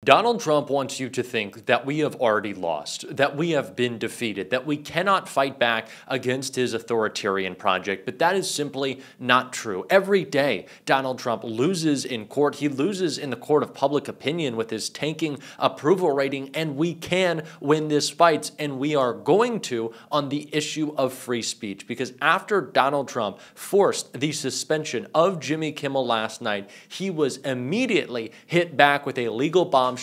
Donald Trump wants you to think that we have already lost, that we have been defeated, that we cannot fight back against his authoritarian project, but that is simply not true. Every day, Donald Trump loses in court. He loses in the court of public opinion with his tanking approval rating, and we can win this fight, and we are going to on the issue of free speech, because after Donald Trump forced the suspension of Jimmy Kimmel last night, he was immediately hit back with a legal bombshell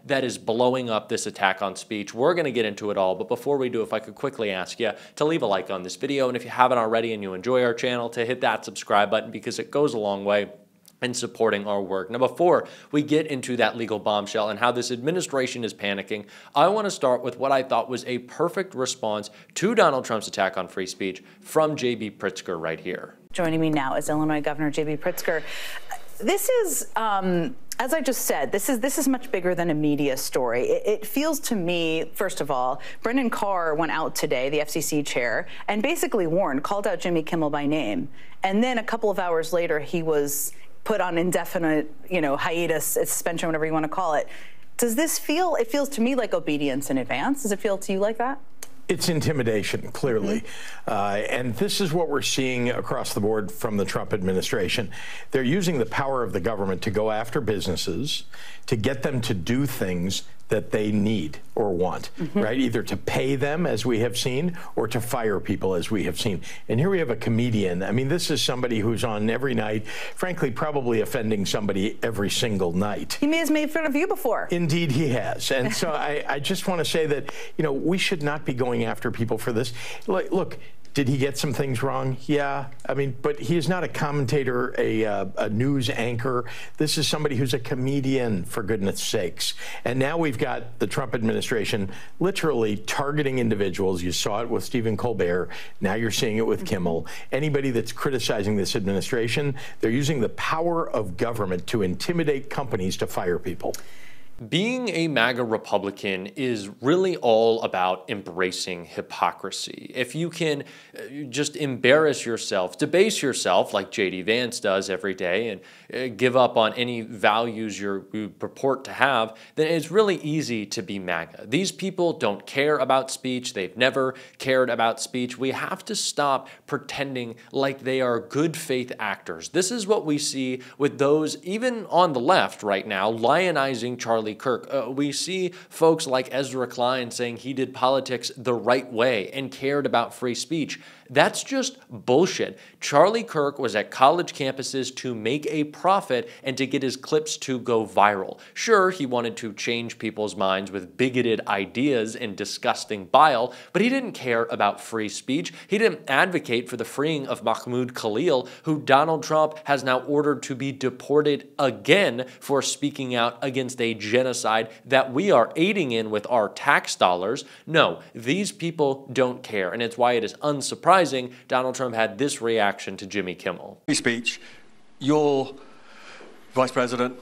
that is blowing up this attack on speech. We're going to get into it all, but before we do, if I could quickly ask you to leave a like on this video, and if you haven't already and you enjoy our channel, to hit that subscribe button, because it goes a long way in supporting our work. Now, before we get into that legal bombshell and how this administration is panicking, I want to start with what I thought was a perfect response to Donald Trump's attack on free speech from J.B. Pritzker right here. Joining me now is Illinois Governor J.B. Pritzker. This is, as I just said, this is much bigger than a media story. It feels to me, first of all, Brendan Carr went out today, the FCC chair, and basically called out Jimmy Kimmel by name. And then a couple of hours later, he was put on indefinite, hiatus, suspension, whatever you want to call it. Does this feel, it feels to me like obedience in advance. Does it feel to you like that? It's intimidation, clearly. And this is what we're seeing across the board from the Trump administration. They're using the power of the government to go after businesses, to get them to do things that they need or want, right? Either to pay them, as we have seen, or to fire people, as we have seen. And here we have a comedian. I mean, this is somebody who's on every night, frankly, probably offending somebody every single night. He has made fun of you before. Indeed, he has. And so I just want to say that, we should not be going after people for this. Look, did he get some things wrong? Yeah. I mean, but he is not a commentator, a news anchor. This is somebody who's a comedian, for goodness sakes. And now we've got the Trump administration literally targeting individuals. You saw it with Stephen Colbert. Now you're seeing it with Kimmel. Anybody that's criticizing this administration, they're using the power of government to intimidate companies to fire people. Being a MAGA Republican is really all about embracing hypocrisy. If you can just embarrass yourself, debase yourself like J.D. Vance does every day, and give up on any values you purport to have, then it's really easy to be MAGA. These people don't care about speech. They've never cared about speech. We have to stop pretending like they are good faith actors. This is what we see with those, even on the left right now, lionizing Charlie Kirk. We see folks like Ezra Klein saying he did politics the right way and cared about free speech. That's just bullshit. Charlie Kirk was at college campuses to make a profit and to get his clips to go viral. Sure, he wanted to change people's minds with bigoted ideas and disgusting bile, but he didn't care about free speech. He didn't advocate for the freeing of Mahmoud Khalil, who Donald Trump has now ordered to be deported again for speaking out against a genocide that we are aiding in with our tax dollars. No, these people don't care, and it's why it is unsurprising Donald Trump had this reaction to Jimmy Kimmel. Free speech. Your Vice President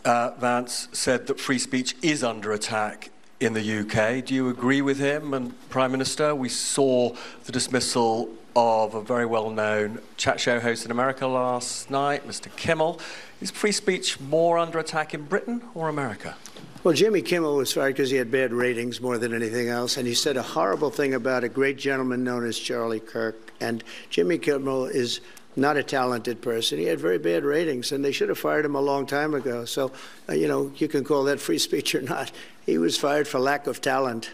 Vance said that free speech is under attack in the UK. Do you agree with him? And Prime Minister, we saw the dismissal of a very well-known chat show host in America last night, Mr. Kimmel. Is free speech more under attack in Britain or America? Well, Jimmy Kimmel was fired because he had bad ratings more than anything else, and he said a horrible thing about a great gentleman known as Charlie Kirk. And Jimmy Kimmel is not a talented person. He had very bad ratings, and they should have fired him a long time ago. So, you can call that free speech or not. He was fired for lack of talent.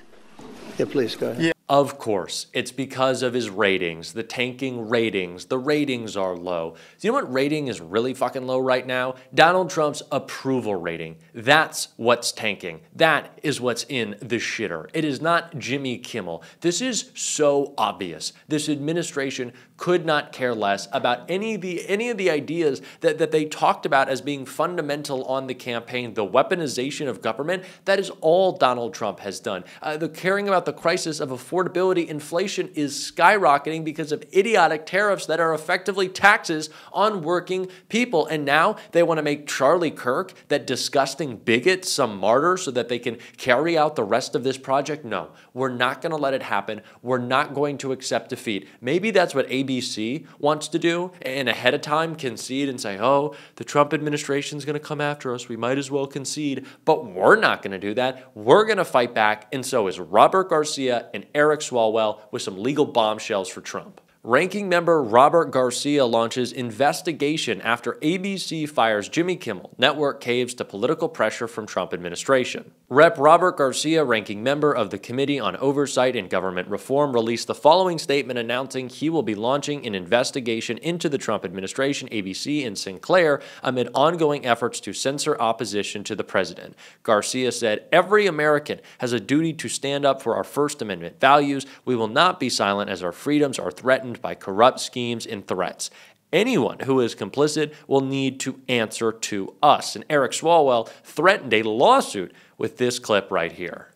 Yeah, please, go ahead. Yeah. Of course, it's because of his ratings, the tanking ratings. The ratings are low. Do you know what rating is really fucking low right now? Donald Trump's approval rating. That's what's tanking. That is what's in the shitter. It is not Jimmy Kimmel. This is so obvious. This administration could not care less about any of the ideas that they talked about as being fundamental on the campaign. The weaponization of government, that is all Donald Trump has done. The caring about the crisis of affordability affordability, inflation is skyrocketing because of idiotic tariffs that are effectively taxes on working people. And now they want to make Charlie Kirk, that disgusting bigot, some martyr so that they can carry out the rest of this project. No, we're not going to let it happen. We're not going to accept defeat. Maybe that's what ABC wants to do, and ahead of time concede and say, oh, the Trump administration is going to come after us. We might as well concede. But we're not going to do that. We're going to fight back, and so is Robert Garcia and Eric Swalwell with some legal bombshells for Trump. Ranking member Robert Garcia launches investigation after ABC fires Jimmy Kimmel. Network caves to political pressure from Trump administration. Rep. Robert Garcia, ranking member of the Committee on Oversight and Government Reform, released the following statement announcing he will be launching an investigation into the Trump administration, ABC, and Sinclair amid ongoing efforts to censor opposition to the president. Garcia said, "Every American has a duty to stand up for our First Amendment values. We will not be silent as our freedoms are threatened by corrupt schemes and threats. Anyone who is complicit will need to answer to us." And Eric Swalwell threatened a lawsuit with this clip right here.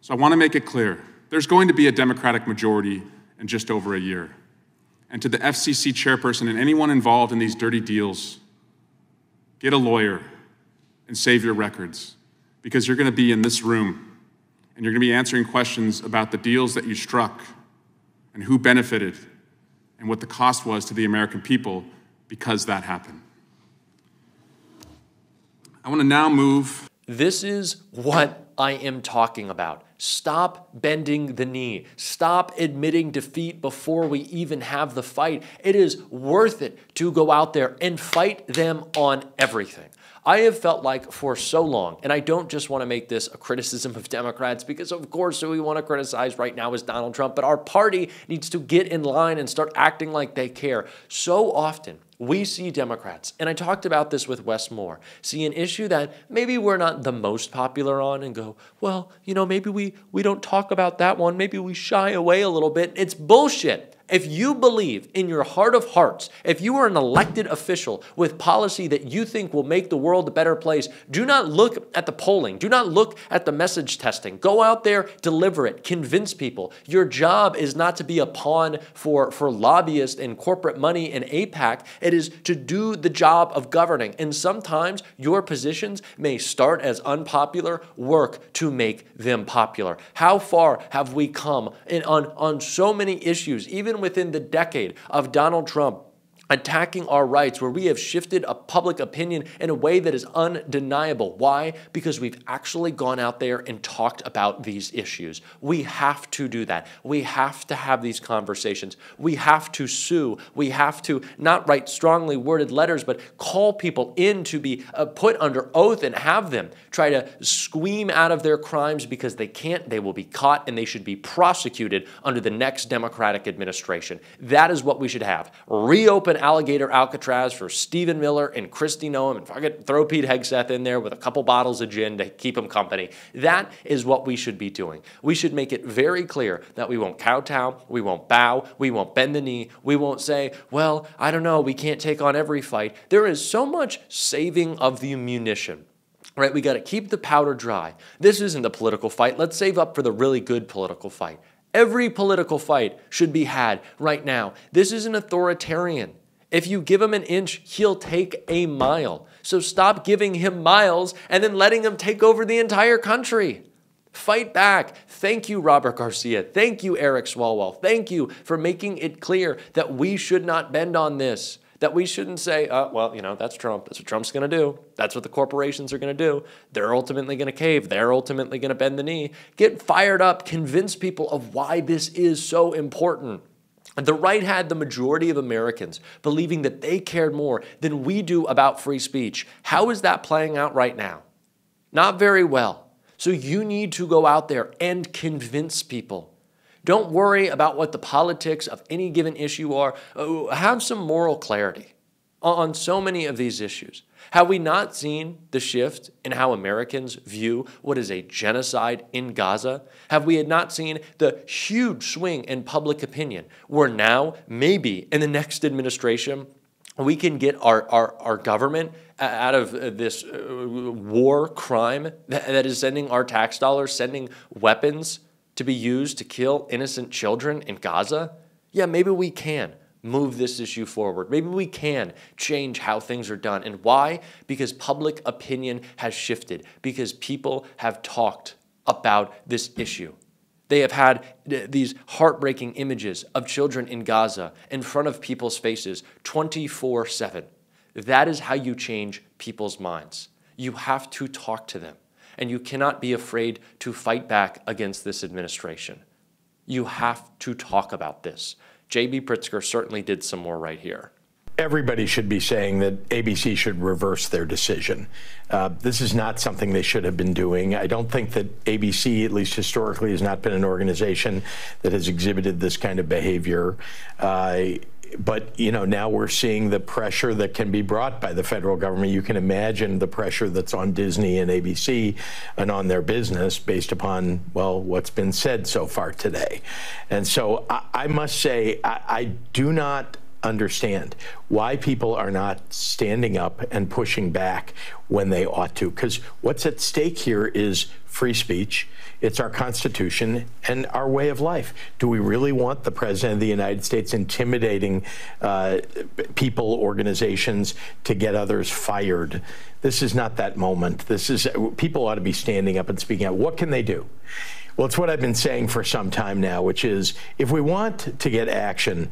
So I want to make it clear, there's going to be a Democratic majority in just over a year. And to the FCC chairperson and anyone involved in these dirty deals, get a lawyer and save your records, because you're going to be in this room and you're going to be answering questions about the deals that you struck and who benefited and what the cost was to the American people because that happened. I want to now move. This is what I am talking about. Stop bending the knee. Stop admitting defeat before we even have the fight. It is worth it to go out there and fight them on everything. I have felt like for so long, and I don't just want to make this a criticism of Democrats, because of course who we want to criticize right now is Donald Trump, but our party needs to get in line and start acting like they care. So often we see Democrats, and I talked about this with Wes Moore, see an issue that maybe we're not the most popular on and go, well, you know, maybe we don't talk about that one. Maybe we shy away a little bit. It's bullshit. If you believe in your heart of hearts, if you are an elected official with policy that you think will make the world a better place, do not look at the polling. Do not look at the message testing. Go out there, deliver it, convince people. Your job is not to be a pawn for lobbyists and corporate money and AIPAC. It is to do the job of governing. And sometimes your positions may start as unpopular, work to make them popular. How far have we come on so many issues, even within the decade of Donald Trump attacking our rights, where we have shifted a public opinion in a way that is undeniable. Why? Because we've actually gone out there and talked about these issues. We have to do that. We have to have these conversations. We have to sue. We have to not write strongly worded letters, but call people in to be put under oath and have them try to scream out of their crimes, because they can't, they will be caught, and they should be prosecuted under the next Democratic administration. That is what we should have. Reopen Alligator Alcatraz for Stephen Miller and Kristi Noem, and fucking throw Pete Hegseth in there with a couple bottles of gin to keep him company. That is what we should be doing. We should make it very clear that we won't kowtow, we won't bow, we won't bend the knee, we won't say, well, I don't know, we can't take on every fight. There is so much saving of the munition. Right? We got to keep the powder dry. This isn't a political fight. Let's save up for the really good political fight. Every political fight should be had right now. This is an authoritarian. If you give him an inch, he'll take a mile. So stop giving him miles and then letting him take over the entire country. Fight back. Thank you, Robert Garcia. Thank you, Eric Swalwell. Thank you for making it clear that we should not bend on this. That we shouldn't say, well, you know, that's Trump. That's what Trump's going to do. That's what the corporations are going to do. They're ultimately going to cave. They're ultimately going to bend the knee. Get fired up. Convince people of why this is so important. The right had the majority of Americans believing that they cared more than we do about free speech. How is that playing out right now? Not very well. So you need to go out there and convince people. Don't worry about what the politics of any given issue are. Have some moral clarity on so many of these issues. Have we not seen the shift in how Americans view what is a genocide in Gaza? Have we not seen the huge swing in public opinion where now, maybe in the next administration, we can get our government out of this war crime that is sending our tax dollars, sending weapons to be used to kill innocent children in Gaza, yeah, maybe we can move this issue forward. Maybe we can change how things are done. And why? Because public opinion has shifted, because people have talked about this issue. They have had these heartbreaking images of children in Gaza in front of people's faces 24/7. That is how you change people's minds. You have to talk to them, and you cannot be afraid to fight back against this administration. You have to talk about this. J.B. Pritzker certainly did some more right here. Everybody should be saying that ABC should reverse their decision. This is not something they should have been doing. I don't think that ABC, at least historically, has not been an organization that has exhibited this kind of behavior. But, you know, now we're seeing the pressure that can be brought by the federal government. You can imagine the pressure that's on Disney and ABC and on their business based upon, well, what's been said so far today. And so I must say, I do not understand why people are not standing up and pushing back when they ought to. Because what's at stake here is free speech. It's our Constitution and our way of life. Do we really want the President of the United States intimidating people, organizations to get others fired? This is not that moment. People ought to be standing up and speaking out. What can they do? Well, it's what I've been saying for some time now, which is if we want to get action,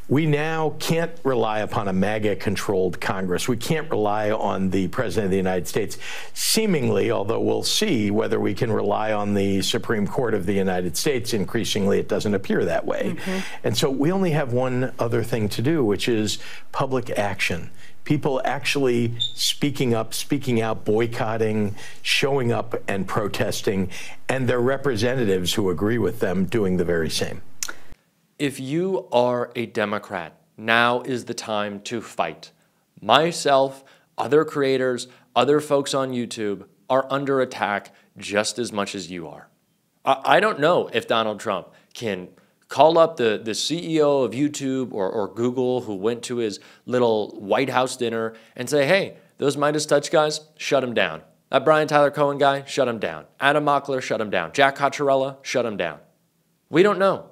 we now can't rely upon a MAGA-controlled Congress. We can't rely on the President of the United States, seemingly, although we'll see whether we can rely on the Supreme Court of the United States. Increasingly, it doesn't appear that way. And so we only have one other thing to do, which is public action. People actually speaking up, speaking out, boycotting, showing up and protesting, and their representatives who agree with them doing the very same. If you are a Democrat, now is the time to fight. Myself, other creators, other folks on YouTube are under attack just as much as you are. I don't know if Donald Trump can call up the CEO of YouTube or Google who went to his little White House dinner and say, hey, those Midas Touch guys, shut them down. That Brian Tyler Cohen guy, shut him down. Adam Mockler, shut him down. Jack Cocchiarella, shut him down. We don't know.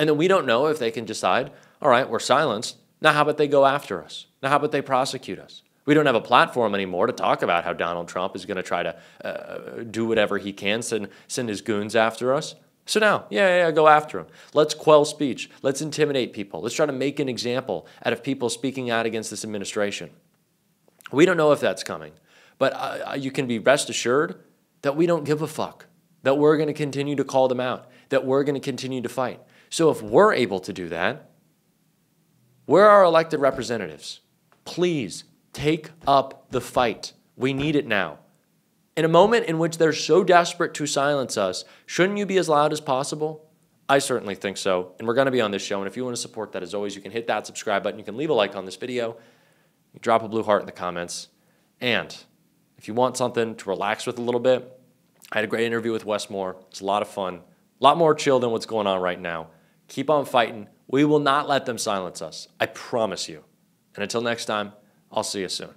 And then we don't know if they can decide, all right, we're silenced. Now how about they go after us? Now how about they prosecute us? We don't have a platform anymore to talk about how Donald Trump is going to try to do whatever he can, send his goons after us. So now, yeah, go after him. Let's quell speech. Let's intimidate people. Let's try to make an example out of people speaking out against this administration. We don't know if that's coming, but you can be rest assured that we don't give a fuck, that we're going to continue to call them out, that we're going to continue to fight. So if we're able to do that, we're our elected representatives. Please take up the fight. We need it now. In a moment in which they're so desperate to silence us, shouldn't you be as loud as possible? I certainly think so, and we're going to be on this show, and if you want to support that, as always, you can hit that subscribe button, you can leave a like on this video, you can drop a blue heart in the comments, and if you want something to relax with a little bit, I had a great interview with Wes Moore. It's a lot of fun, a lot more chill than what's going on right now. Keep on fighting. We will not let them silence us. I promise you. And until next time, I'll see you soon.